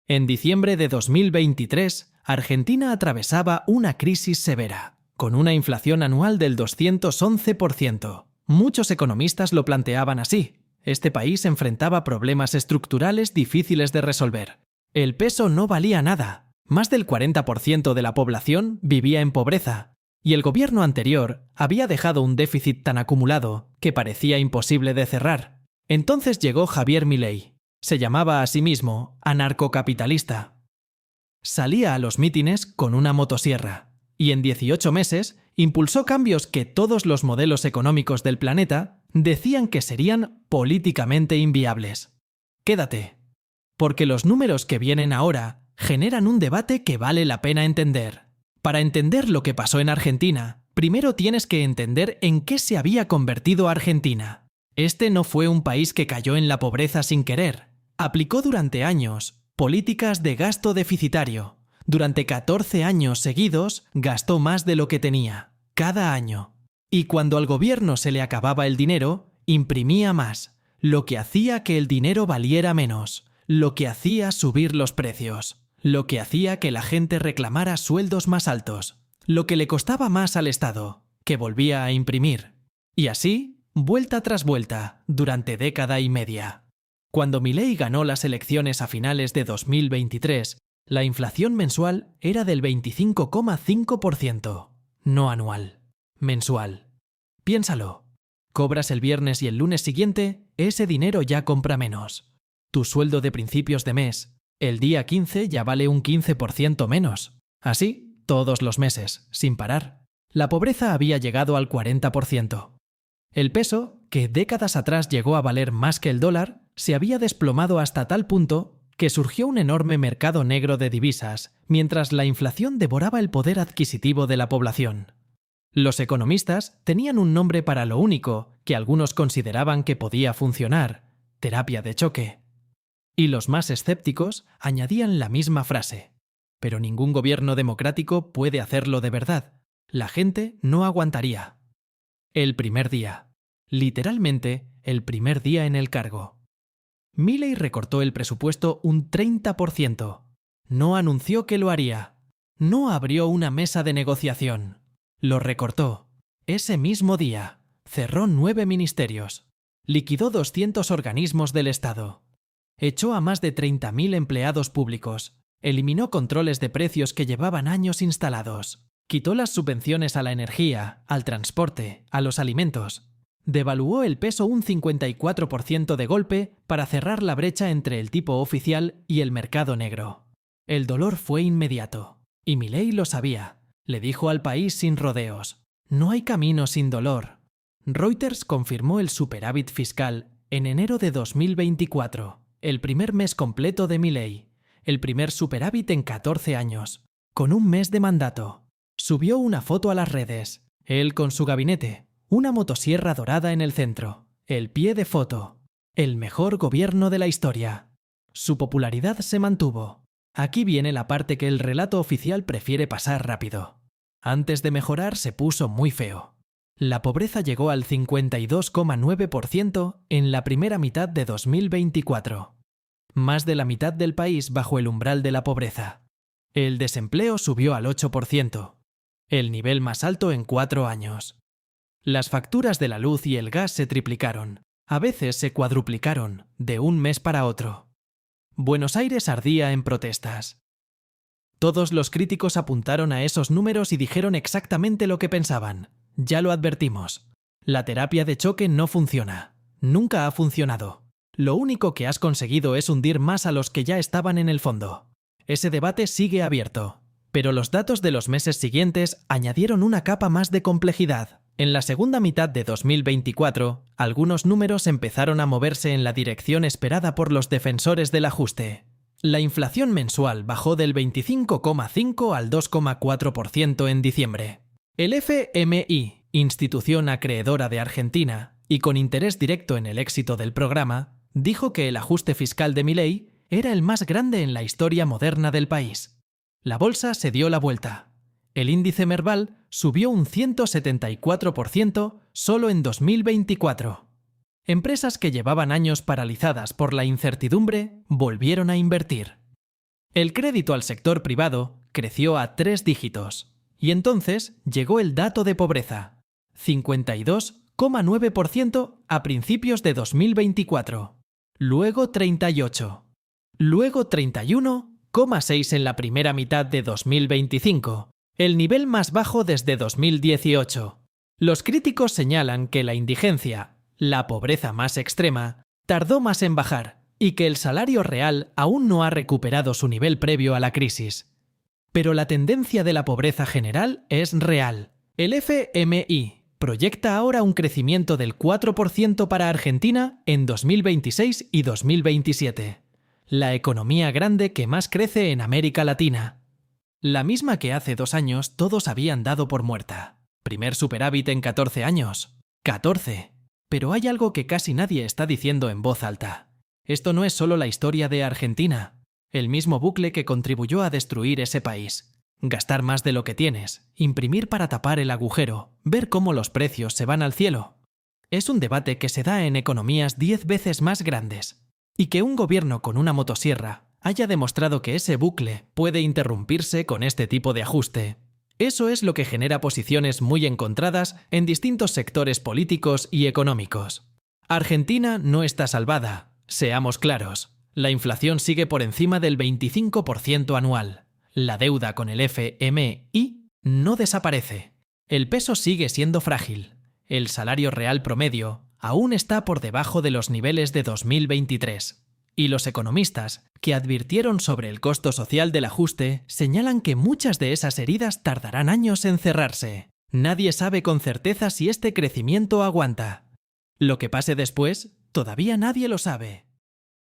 En diciembre de 2023, Argentina atravesaba una crisis severa, con una inflación anual del 211%. Muchos economistas lo planteaban así. Este país enfrentaba problemas estructurales difíciles de resolver. El peso no valía nada. Más del 40% de la población vivía en pobreza. Y el gobierno anterior había dejado un déficit tan acumulado que parecía imposible de cerrar. Entonces llegó Javier Milei. Se llamaba a sí mismo anarcocapitalista. Salía a los mítines con una motosierra y en 18 meses impulsó cambios que todos los modelos económicos del planeta decían que serían políticamente inviables. Quédate, porque los números que vienen ahora generan un debate que vale la pena entender. Para entender lo que pasó en Argentina, primero tienes que entender en qué se había convertido Argentina. Este no fue un país que cayó en la pobreza sin querer. Aplicó durante años políticas de gasto deficitario. Durante 14 años seguidos gastó más de lo que tenía, cada año. Y cuando al gobierno se le acababa el dinero, imprimía más, lo que hacía que el dinero valiera menos, lo que hacía subir los precios, lo que hacía que la gente reclamara sueldos más altos, lo que le costaba más al Estado, que volvía a imprimir. Y así, vuelta tras vuelta, durante década y media. Cuando Milei ganó las elecciones a finales de 2023, la inflación mensual era del 25,5%, no anual, mensual. Piénsalo. Cobras el viernes y el lunes siguiente, ese dinero ya compra menos. Tu sueldo de principios de mes, el día 15 ya vale un 15% menos. Así, todos los meses, sin parar. La pobreza había llegado al 40%. El peso, que décadas atrás llegó a valer más que el dólar, se había desplomado hasta tal punto que surgió un enorme mercado negro de divisas, mientras la inflación devoraba el poder adquisitivo de la población. Los economistas tenían un nombre para lo único que algunos consideraban que podía funcionar: terapia de choque. Y los más escépticos añadían la misma frase: pero ningún gobierno democrático puede hacerlo de verdad. La gente no aguantaría. El primer día. Literalmente, el primer día en el cargo. Milei recortó el presupuesto un 30%. No anunció que lo haría. No abrió una mesa de negociación. Lo recortó. Ese mismo día, cerró 9 ministerios. Liquidó 200 organismos del Estado. Echó a más de 30.000 empleados públicos. Eliminó controles de precios que llevaban años instalados. Quitó las subvenciones a la energía, al transporte, a los alimentos. Devaluó el peso un 54% de golpe para cerrar la brecha entre el tipo oficial y el mercado negro. El dolor fue inmediato. Y Milei lo sabía. Le dijo al país sin rodeos: no hay camino sin dolor. Reuters confirmó el superávit fiscal en enero de 2024, el primer mes completo de Milei, el primer superávit en 14 años, con un mes de mandato. Subió una foto a las redes, él con su gabinete, una motosierra dorada en el centro, el pie de foto, el mejor gobierno de la historia. Su popularidad se mantuvo. Aquí viene la parte que el relato oficial prefiere pasar rápido. Antes de mejorar se puso muy feo. La pobreza llegó al 52,9% en la primera mitad de 2024. Más de la mitad del país bajo el umbral de la pobreza. El desempleo subió al 8%. El nivel más alto en 4 años. Las facturas de la luz y el gas se triplicaron, a veces se cuadruplicaron, de un mes para otro. Buenos Aires ardía en protestas. Todos los críticos apuntaron a esos números y dijeron exactamente lo que pensaban. Ya lo advertimos. La terapia de choque no funciona. Nunca ha funcionado. Lo único que has conseguido es hundir más a los que ya estaban en el fondo. Ese debate sigue abierto. Pero los datos de los meses siguientes añadieron una capa más de complejidad. En la segunda mitad de 2024, algunos números empezaron a moverse en la dirección esperada por los defensores del ajuste. La inflación mensual bajó del 25,5 al 2,4% en diciembre. El FMI, institución acreedora de Argentina, y con interés directo en el éxito del programa, dijo que el ajuste fiscal de Milei era el más grande en la historia moderna del país. La bolsa se dio la vuelta. El índice Merval subió un 174% solo en 2024. Empresas que llevaban años paralizadas por la incertidumbre volvieron a invertir. El crédito al sector privado creció a 3 dígitos. Y entonces llegó el dato de pobreza: 52,9% a principios de 2024. Luego 38. Luego 31,6% en la primera mitad de 2025, el nivel más bajo desde 2018. Los críticos señalan que la indigencia, la pobreza más extrema, tardó más en bajar y que el salario real aún no ha recuperado su nivel previo a la crisis. Pero la tendencia de la pobreza general es real. El FMI proyecta ahora un crecimiento del 4% para Argentina en 2026 y 2027. La economía grande que más crece en América Latina. La misma que hace 2 años todos habían dado por muerta. Primer superávit en 14 años. 14. Pero hay algo que casi nadie está diciendo en voz alta. Esto no es solo la historia de Argentina. El mismo bucle que contribuyó a destruir ese país. Gastar más de lo que tienes, imprimir para tapar el agujero, ver cómo los precios se van al cielo. Es un debate que se da en economías 10 veces más grandes. Y que un gobierno con una motosierra haya demostrado que ese bucle puede interrumpirse con este tipo de ajuste. Eso es lo que genera posiciones muy encontradas en distintos sectores políticos y económicos. Argentina no está salvada, seamos claros. La inflación sigue por encima del 25% anual. La deuda con el FMI no desaparece. El peso sigue siendo frágil. El salario real promedio aún está por debajo de los niveles de 2023. Y los economistas, que advirtieron sobre el costo social del ajuste, señalan que muchas de esas heridas tardarán años en cerrarse. Nadie sabe con certeza si este crecimiento aguanta. Lo que pase después, todavía nadie lo sabe.